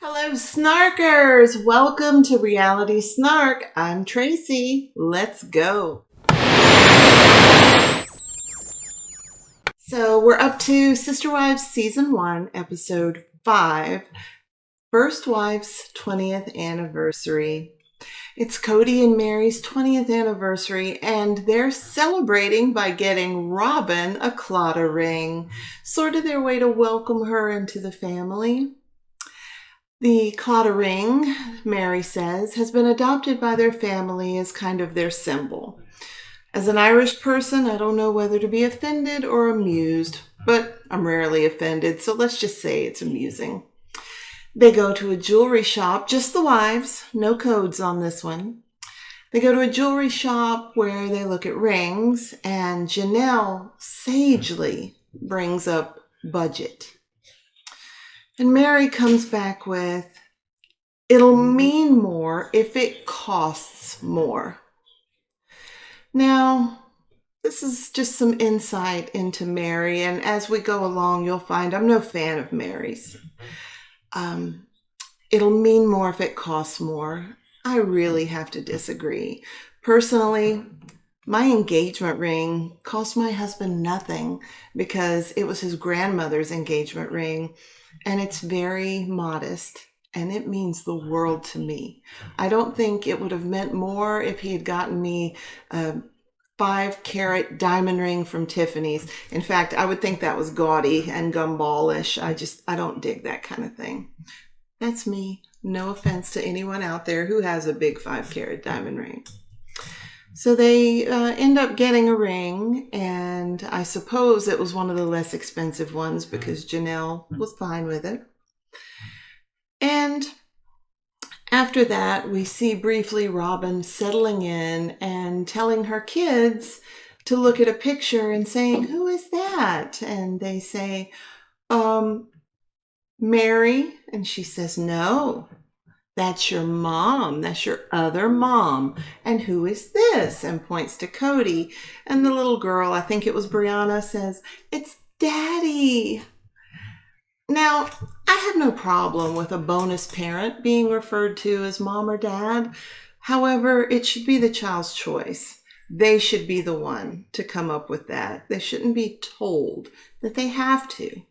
Hello, Snarkers! Welcome to Reality Snark. I'm Tracy. Let's go. So, we're up to Sister Wives Season 1, Episode 5, First Wife's 20th Anniversary. It's Cody and Mary's 20th anniversary, and they're celebrating by getting Robin a Claddagh ring, sort of their way to welcome her into the family. The Claddagh ring, Mary says, has been adopted by their family as kind of their symbol. As an Irish person, I don't know whether to be offended or amused, but I'm rarely offended, so let's just say it's amusing. They go to a jewelry shop, just the wives, no codes on this one. They go to a jewelry shop where they look at rings, and Janelle sagely brings up budget. And Mary comes back with, it'll mean more if it costs more. Now, this is just some insight into Mary, and as we go along, you'll find I'm no fan of Mary's. It'll mean more if it costs more. I really have to disagree. Personally, my engagement ring cost my husband nothing because it was his grandmother's engagement ring, and it's very modest, and it means the world to me. I don't think it would have meant more if he had gotten me a 5-carat diamond ring from Tiffany's. In fact, I would think that was gaudy and gumballish. I don't dig that kind of thing. That's me. No offense to anyone out there who has a big 5-carat diamond ring. So they end up getting a ring, and I suppose it was one of the less expensive ones because Janelle was fine with it. And after that, we see briefly Robin settling in and telling her kids to look at a picture and saying, "Who is that?" And they say, "Mary." And she says, "No. That's your mom. That's your other mom. And who is this?" And points to Cody. And the little girl, I think it was Brianna, says, "It's Daddy." Now, I have no problem with a bonus parent being referred to as mom or dad. However, it should be the child's choice. They should be the one to come up with that. They shouldn't be told that they have to.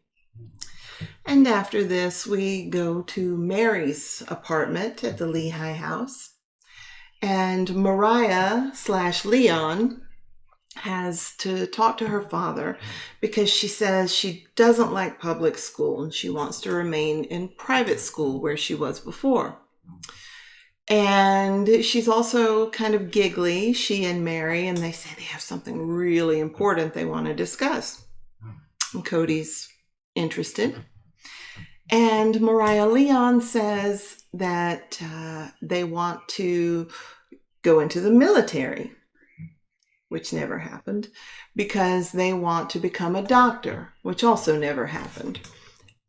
And after this, we go to Mary's apartment at the Lehigh house. And Mariah/Leon has to talk to her father because she says she doesn't like public school and she wants to remain in private school where she was before. And she's also kind of giggly, she and Mary, and they say they have something really important they want to discuss. And Cody's interested. And Mariah Leon says that they want to go into the military, which never happened, because they want to become a doctor, which also never happened.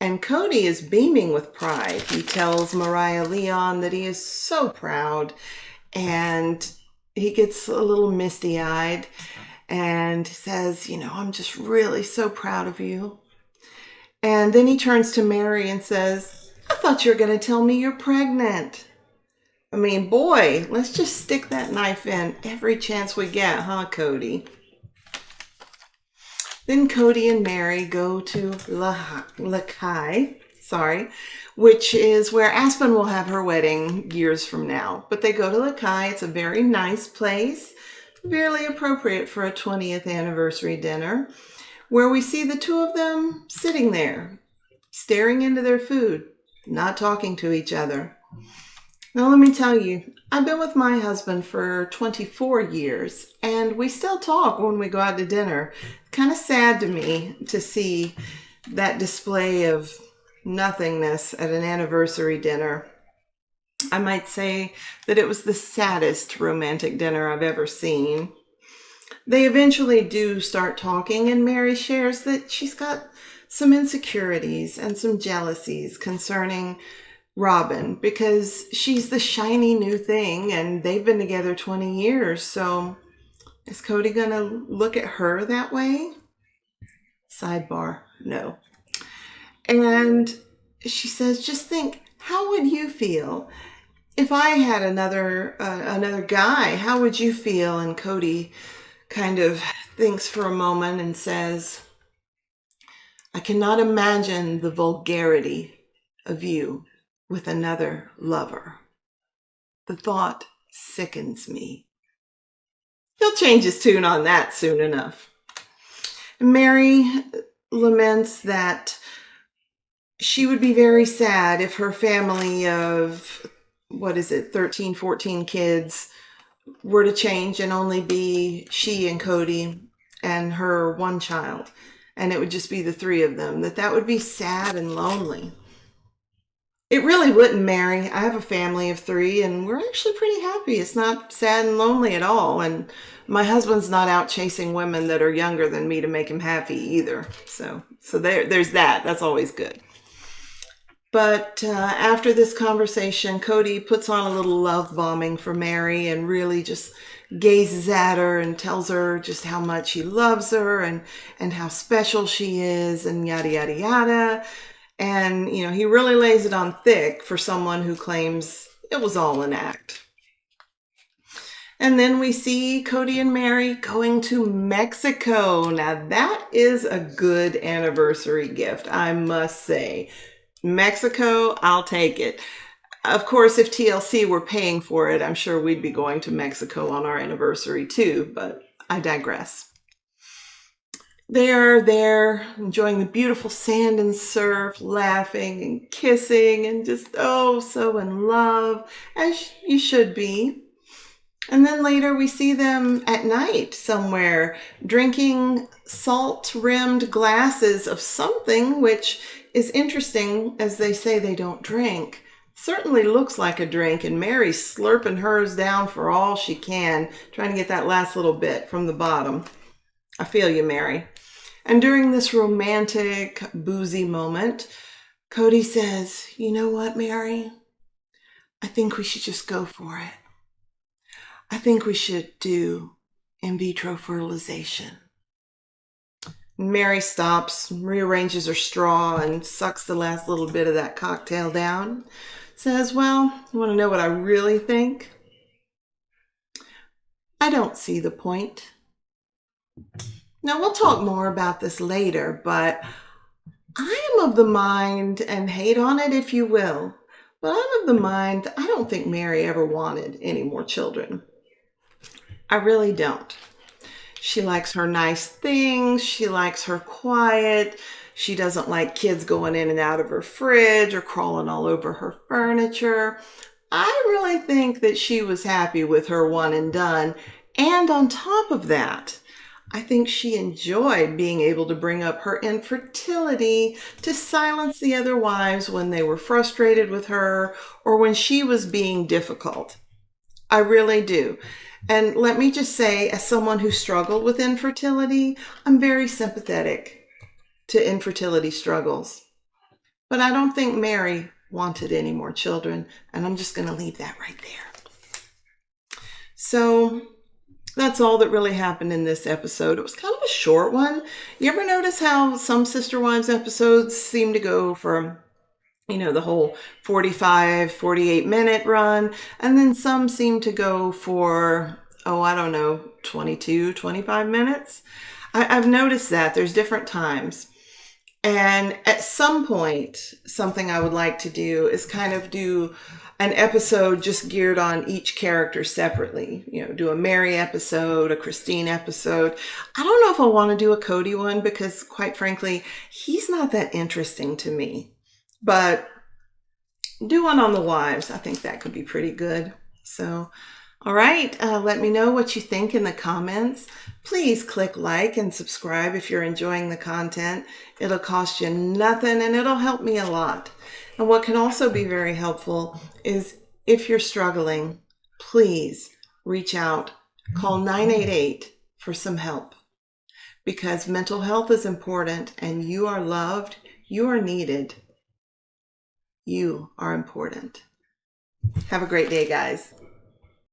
And Cody is beaming with pride. He tells Mariah Leon that he is so proud, and he gets a little misty-eyed and says, "I'm just really so proud of you." And then he turns to Mary and says, "I thought you were going to tell me you're pregnant." I mean, boy, let's just stick that knife in every chance we get, huh, Cody? Then Cody and Mary go to Lakai, which is where Aspen will have her wedding years from now. But they go to Lakai. It's a very nice place, very appropriate for a 20th anniversary dinner, where we see the two of them sitting there, staring into their food, not talking to each other. Now, let me tell you, I've been with my husband for 24 years, and we still talk when we go out to dinner. Kind of sad to me to see that display of nothingness at an anniversary dinner. I might say that it was the saddest romantic dinner I've ever seen. They eventually do start talking, and Mary shares that she's got some insecurities and some jealousies concerning Robin because she's the shiny new thing and they've been together 20 years. So is Cody going to look at her that way? Sidebar, no. And she says, "Just think How would you feel if I had another guy? How would you feel? And Cody kind of thinks for a moment and says, I cannot imagine the vulgarity of you with another lover. The thought sickens me. He'll change his tune on that soon enough. Mary laments that she would be very sad if her family of, 13, 14 kids were to change and only be she and Cody and her one child. And it would just be the three of them. That would be sad and lonely. It really wouldn't, Mary. I have a family of three, and we're actually pretty happy. It's not sad and lonely at all. And my husband's not out chasing women that are younger than me to make him happy either. So there's that. That's always good. But after this conversation, Cody puts on a little love bombing for Mary and really just gazes at her and tells her just how much he loves her and how special she is and yada, yada, yada. And, he really lays it on thick for someone who claims it was all an act. And then we see Cody and Mary going to Mexico. Now that is a good anniversary gift, I must say. Mexico, I'll take it. Of course, if TLC were paying for it, I'm sure we'd be going to Mexico on our anniversary too, but I digress. They are there enjoying the beautiful sand and surf, laughing and kissing and just, so in love, as you should be. And then later we see them at night somewhere drinking salt-rimmed glasses of something, which is interesting as they say they don't drink. Certainly looks like a drink, and Mary's slurping hers down for all she can, trying to get that last little bit from the bottom. I feel you, Mary. And during this romantic, boozy moment, Cody says, you know what, Mary? I think we should just go for it. I think we should do in vitro fertilization. Mary stops, rearranges her straw, and sucks the last little bit of that cocktail down. Says, well, you want to know what I really think? I don't see the point. Now, we'll talk more about this later, but I am of the mind, and hate on it if you will, but I'm of the mind that I don't think Mary ever wanted any more children. I really don't. She likes her nice things. She likes her quiet. She doesn't like kids going in and out of her fridge or crawling all over her furniture. I really think that she was happy with her one and done. And on top of that, I think she enjoyed being able to bring up her infertility to silence the other wives when they were frustrated with her or when she was being difficult. I really do. And let me just say, as someone who struggled with infertility, I'm very sympathetic to infertility struggles. But I don't think Mary wanted any more children, and I'm just going to leave that right there. So that's all that really happened in this episode. It was kind of a short one. You ever notice how some Sister Wives episodes seem to go for the whole 45, 48-minute run, and then some seem to go for, 22, 25 minutes. I've noticed that there's different times. And at some point, something I would like to do is kind of do an episode just geared on each character separately. Do a Mary episode, a Christine episode. I don't know if I want to do a Cody one because, quite frankly, he's not that interesting to me. But do one on the wives. I think that could be pretty good. So, all right. Let me know what you think in the comments. Please click like and subscribe if you're enjoying the content. It'll cost you nothing and it'll help me a lot. And what can also be very helpful is if you're struggling, please reach out. Call 988 for some help. Because mental health is important and you are loved, you are needed. You are important. Have a great day, guys.